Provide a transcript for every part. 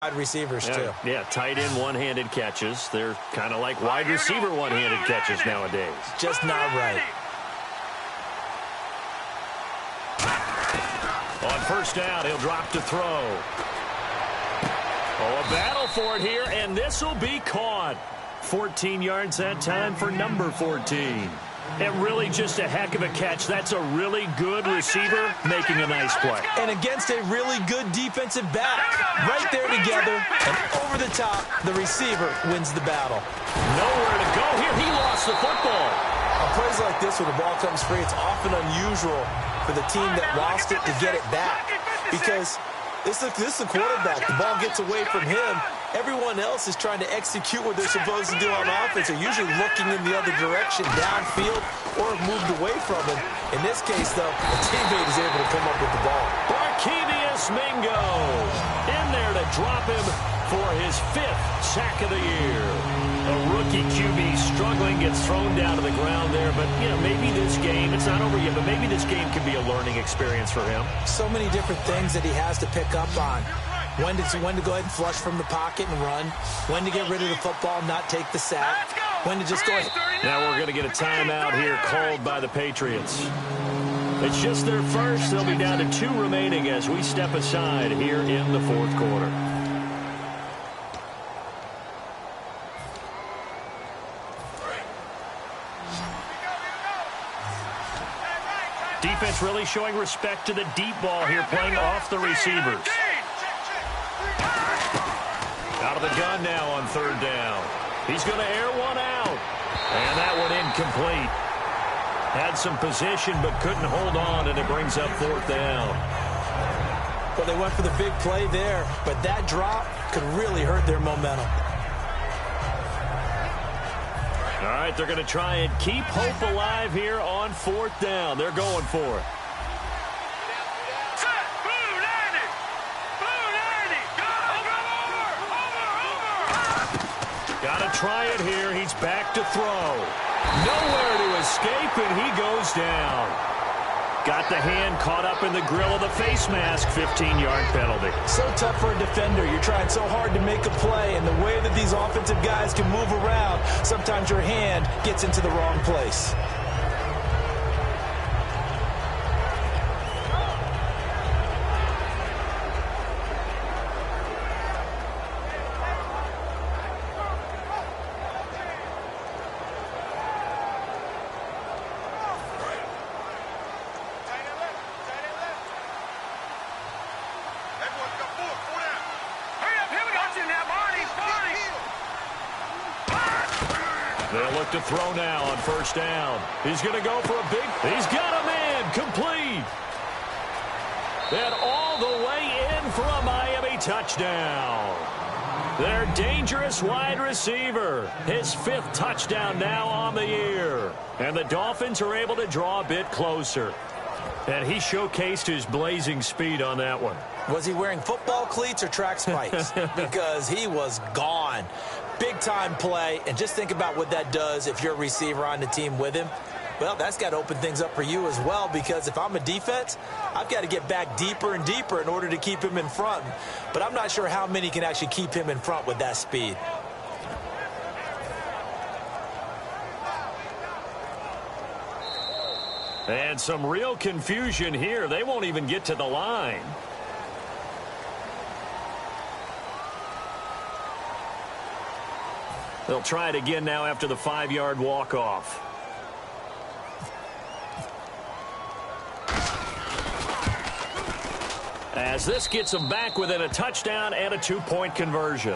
Wide receivers, too. Yeah, tight end one-handed catches. They're kind of like wide receiver one-handed catches nowadays. Just not right. On first down, he'll drop to throw. Oh, a battle for it here, and this will be caught. 14 yards that time for number 14. And really just a heck of a catch. That's a really good receiver making a nice play. And against a really good defensive back. Right there together, and over the top, the receiver wins the battle. Nowhere to go here. He lost the football. On plays like this, when the ball comes free, it's often unusual for the team that lost it to get it back. Because this is the quarterback. The ball gets away from him. Everyone else is trying to execute what they're supposed to do on offense. They're usually looking in the other direction, downfield, or have moved away from him. In this case, though, a teammate is able to come up with the ball. Barkevius Mingo in there to drop him for his 5th sack of the year. A rookie QB struggling, gets thrown down to the ground there. But, you know, maybe this game, it's not over yet, but maybe this game can be a learning experience for him. So many different things that he has to pick up on. When to go ahead and flush from the pocket and run. When to get rid of the football, not take the sack. When to just go ahead. Now we're going to get a timeout here called by the Patriots. It's just their first. They'll be down to 2 remaining as we step aside here in the 4th quarter. Defense really showing respect to the deep ball here, playing off the receivers. Out of the gun now on 3rd down. He's going to air one out. And that one incomplete. Had some position but couldn't hold on, and it brings up 4th down. Well, they went for the big play there, but that drop could really hurt their momentum. All right, they're going to try and keep hope alive here on 4th down. They're going for it. Got to try it here. He's back to throw. Nowhere to escape, and he goes down. Got the hand caught up in the grill of the face mask. 15-yard penalty. So tough for a defender. You're trying so hard to make a play, and the way that these offensive guys can move around, sometimes your hand gets into the wrong place. They'll look to throw now on 1st down. He's going to go for a big... He's got a man complete. And all the way in for a Miami touchdown. Their dangerous wide receiver. His 5th touchdown now on the year. And the Dolphins are able to draw a bit closer. And he showcased his blazing speed on that one. Was he wearing football cleats or track spikes? Because he was gone. Big-time play, and just think about what that does if you're a receiver on the team with him. Well, that's got to open things up for you as well, because if I'm a defense, I've got to get back deeper and deeper in order to keep him in front. But I'm not sure how many can actually keep him in front with that speed. And some real confusion here. They won't even get to the line. They'll try it again now after the 5-yard walk-off. As this gets them back within a touchdown and a 2-point conversion.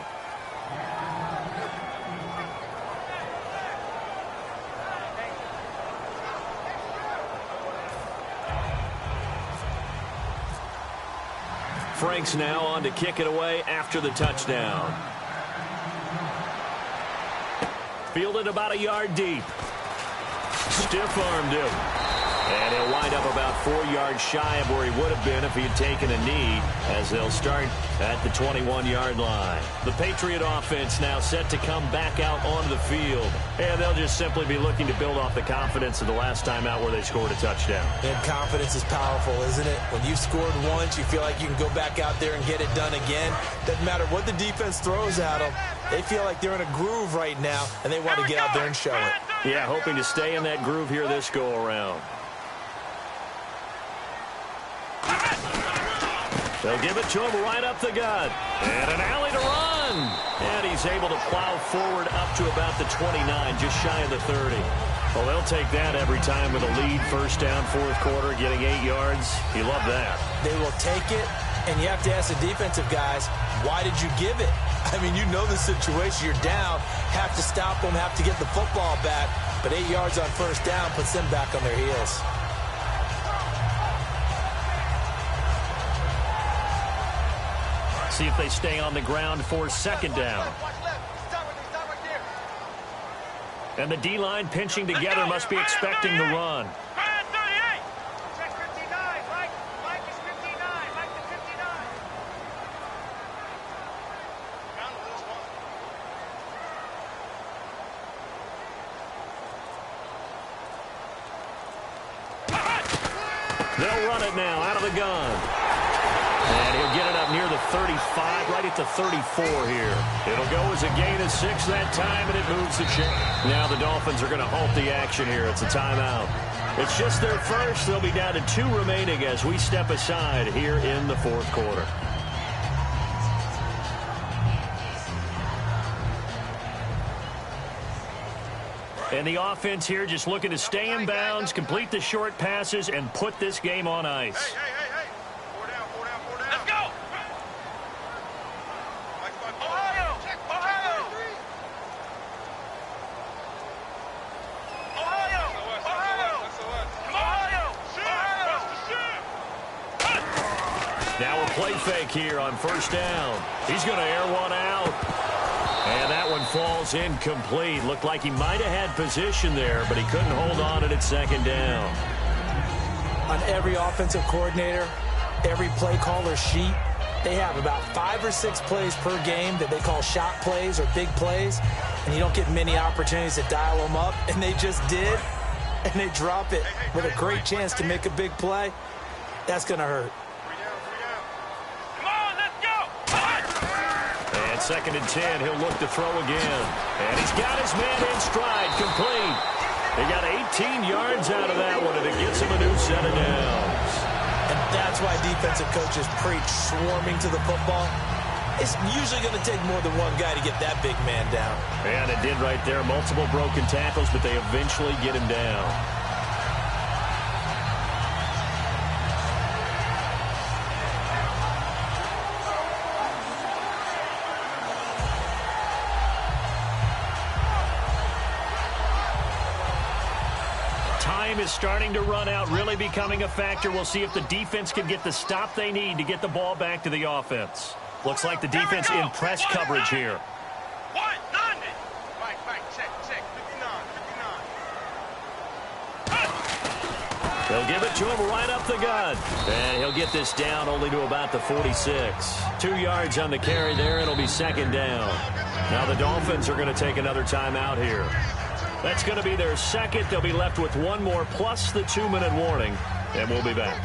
Franks now on to kick it away after the touchdown. Fielded about a yard deep. Stiff-armed him. And he'll wind up about 4 yards shy of where he would have been if he had taken a knee, as they'll start at the 21-yard line. The Patriot offense now set to come back out onto the field. And they'll just simply be looking to build off the confidence of the last time out where they scored a touchdown. And confidence is powerful, isn't it? When you've scored once, you feel like you can go back out there and get it done again. Doesn't matter what the defense throws at them. They feel like they're in a groove right now, and they want to get out there and show it. Yeah, hoping to stay in that groove here this go-around. They'll give it to him right up the gut. And an alley to run. And he's able to plow forward up to about the 29, just shy of the 30. Well, they'll take that every time with a lead. First down, fourth quarter, getting 8 yards. You love that. They will take it, and you have to ask the defensive guys, why did you give it? I mean, you know the situation. You're down, have to stop them, have to get the football back. But 8 yards on first down puts them back on their heels. See if they stay on the ground for second down. And the D-line pinching together, must be expecting the run. They'll run it now out of the gun. And he'll get it up near the 35, right at the 34 here. It'll go as a gain of 6 that time, and it moves the chain. Now the Dolphins are going to halt the action here. It's a timeout. It's just their first. They'll be down to 2 remaining as we step aside here in the fourth quarter. And the offense here just looking to stay in bounds, complete the short passes, and put this game on ice. Let's go! Ohio! Ohio! Ohio! Ohio! Now a play fake here on first down. He's going to air one out. And that one falls incomplete. Looked like he might have had position there, but he couldn't hold on to it second down. On every offensive coordinator, every play caller sheet, they have about 5 or 6 plays per game that they call shot plays or big plays, and you don't get many opportunities to dial them up, and they just did, and they drop it with a great chance to make a big play. That's going to hurt. Second and 10, he'll look to throw again. And he's got his man in stride, complete. He got 18 yards out of that one, and it gets him a new set of downs. And that's why defensive coaches preach swarming to the football. It's usually going to take more than one guy to get that big man down. And it did right there. Multiple broken tackles, but they eventually get him down. Time is starting to run out, really becoming a factor. We'll see if the defense can get the stop they need to get the ball back to the offense. Looks like the defense in press coverage here. They'll give it to him right up the gut. And he'll get this down only to about the 46. 2 yards on the carry there. It'll be second down. Now the Dolphins are going to take another timeout here. That's going to be their second. They'll be left with one more plus the 2-minute warning, and we'll be back.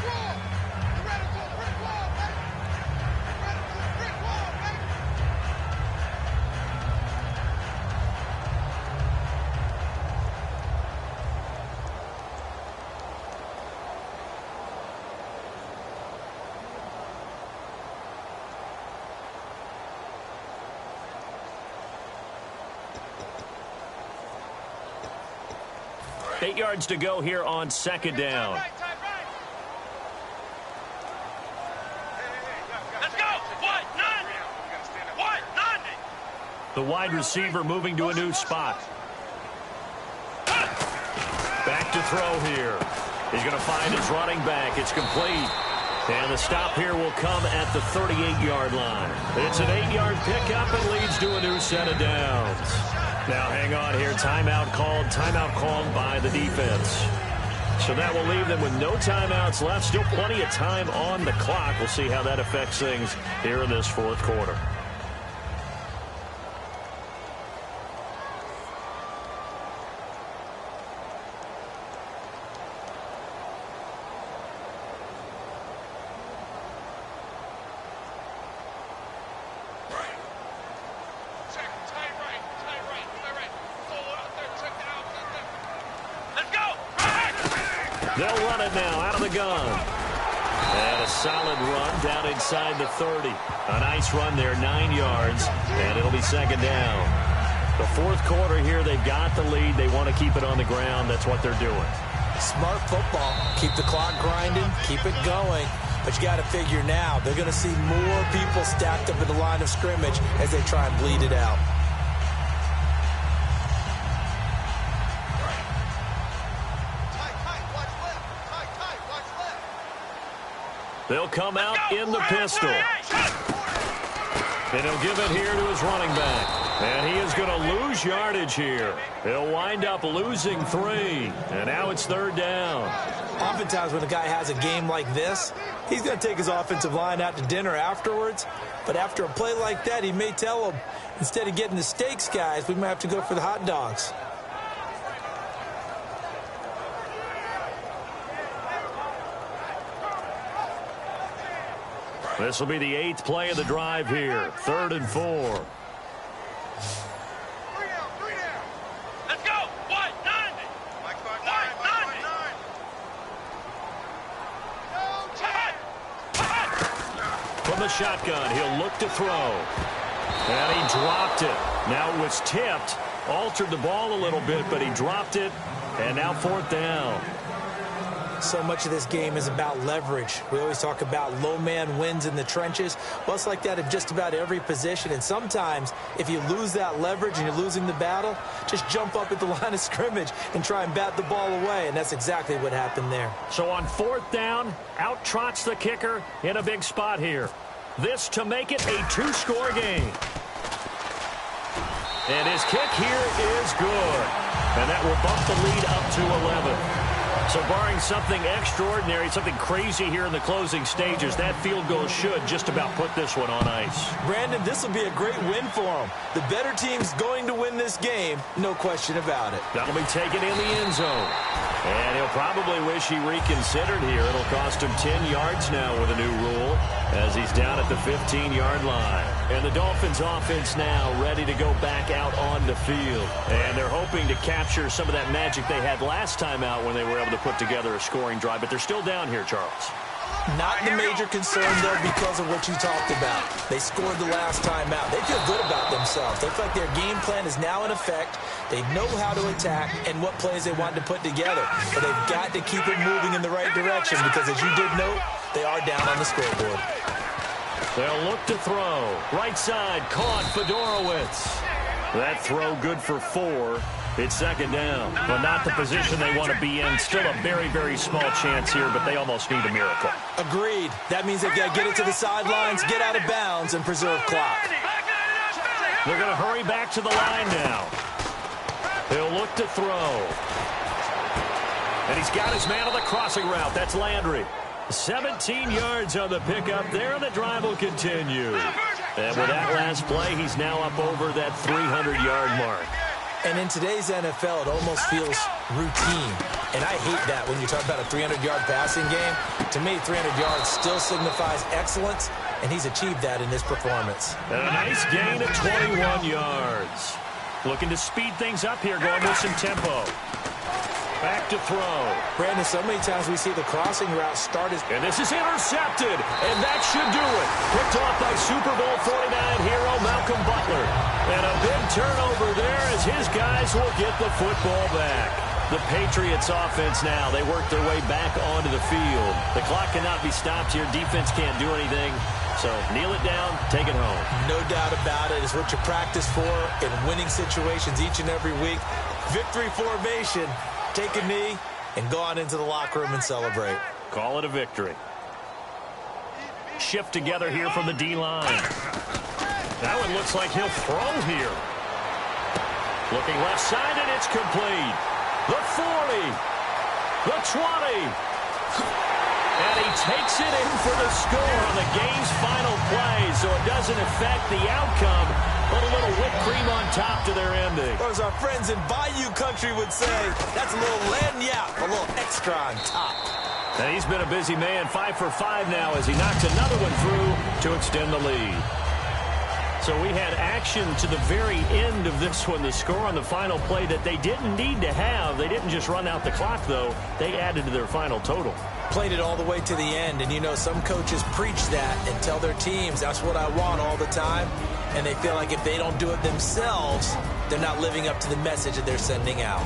Eight yards to go here on second down. Let's go! What? None! What? None! The wide receiver moving to a new spot. Back to throw here. He's going to find his running back. It's complete. And the stop here will come at the 38-yard line. It's an 8-yard pickup and leads to a new set of downs. Now hang on here. Timeout called by the defense. So that will leave them with no timeouts left. Still plenty of time on the clock. We'll see how that affects things here in this fourth quarter. Let's go! They'll run it now out of the gun. And a solid run down inside the 30. A nice run there, 9 yards, and it'll be second down. The fourth quarter here, they've got the lead. They want to keep it on the ground. That's what they're doing. Smart football. Keep the clock grinding, keep it going. But you got to figure now, they're going to see more people stacked up in the line of scrimmage as they try and bleed it out. They'll come out in the pistol. And he'll give it here to his running back. And he is going to lose yardage here. He'll wind up losing 3. And now it's third down. Oftentimes when a guy has a game like this, he's going to take his offensive line out to dinner afterwards. But after a play like that, he may tell them, instead of getting the steaks, guys, we might have to go for the hot dogs. This will be the 8th play of the drive here. 3rd and 4. 3 down. Let's go! 1, 9. Mike 5, 9. From the shotgun, he'll look to throw. And he dropped it. Now it was tipped. Altered the ball a little bit, but he dropped it. And now 4th down. So much of this game is about leverage. We always talk about low man wins in the trenches. Well, it's like that in just about every position. And sometimes, if you lose that leverage and you're losing the battle, just jump up at the line of scrimmage and try and bat the ball away. And that's exactly what happened there. So on 4th down, out trots the kicker in a big spot here. This to make it a 2-score game. And his kick here is good. And that will bump the lead up to 11. So barring something extraordinary, something crazy here in the closing stages, that field goal should just about put this one on ice. Brandon, this will be a great win for him. The better team's going to win this game, no question about it. That'll be taken in the end zone. And he'll probably wish he reconsidered here. It'll cost him 10 yards now with a new rule as he's down at the 15-yard line. And the Dolphins offense now ready to go back out on the field. And they're hoping to capture some of that magic they had last time out when they were able to put together a scoring drive. But they're still down here, Charles. Not the major concern, though, because of what you talked about. They scored the last time out. They feel good about themselves. They feel like their game plan is now in effect. They know how to attack and what plays they want to put together. But they've got to keep it moving in the right direction because, as you did note, they are down on the scoreboard. They'll look to throw. Right side, caught Fedorowicz. That throw good for 4. It's second down, but not the position they want to be in. Still a very, very small chance here, but they almost need a miracle. Agreed. That means they've got to get it to the sidelines, get out of bounds, and preserve clock. They're going to hurry back to the line now. He'll look to throw. And he's got his man on the crossing route. That's Landry. 17 yards on the pickup there, and the drive will continue. And with that last play, he's now up over that 300-yard mark. And in today's NFL, it almost feels routine. And I hate that when you talk about a 300-yard passing game. To me, 300 yards still signifies excellence, and he's achieved that in this performance. And a nice gain of 21 yards. Looking to speed things up here, going with some tempo. Back to throw. Brandon, so many times we see the crossing route start as... And this is intercepted, and that should do it. Picked off by Super Bowl 49 hero Malcolm Butler. And a big turnover there as his guys will get the football back. The Patriots offense now, they work their way back onto the field. The clock cannot be stopped here. Defense can't do anything. So kneel it down, take it home. No doubt about it. It's what you practice for in winning situations each and every week. Victory formation. Take a knee and go on into the locker room and celebrate. Call it a victory. Shift together here from the D-line. Now it looks like he'll throw here. Looking left side, and it's complete. The 40. The 20. And he takes it in for the score on the game's final play, so it doesn't affect the outcome, but a little whipped cream on top to their ending. Or as our friends in Bayou Country would say, that's a little lagniappe, a little extra on top. And he's been a busy man, 5 for 5 now as he knocks another one through to extend the lead. So we had action to the very end of this one, the score on the final play that they didn't need to have. They didn't just run out the clock, though. They added to their final total. Played it all the way to the end, and you know some coaches preach that and tell their teams that's what I want all the time, and they feel like if they don't do it themselves, they're not living up to the message that they're sending out.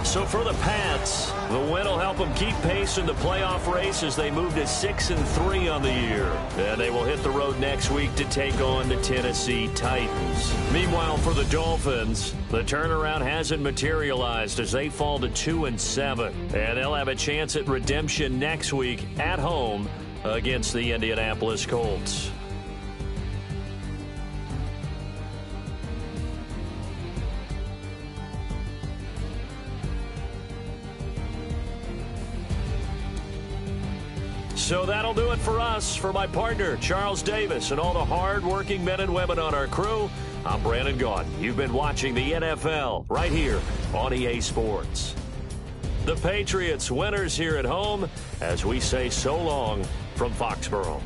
So for the Pats, the win will help them keep pace in the playoff race as they move to 6-3 on the year. And they will hit the road next week to take on the Tennessee Titans. Meanwhile, for the Dolphins, the turnaround hasn't materialized as they fall to 2-7. And they'll have a chance at redemption next week at home against the Indianapolis Colts. So that'll do it for us. For my partner, Charles Davis, and all the hard-working men and women on our crew, I'm Brandon Gaudin. You've been watching the NFL right here on EA Sports. The Patriots winners here at home as we say so long from Foxborough.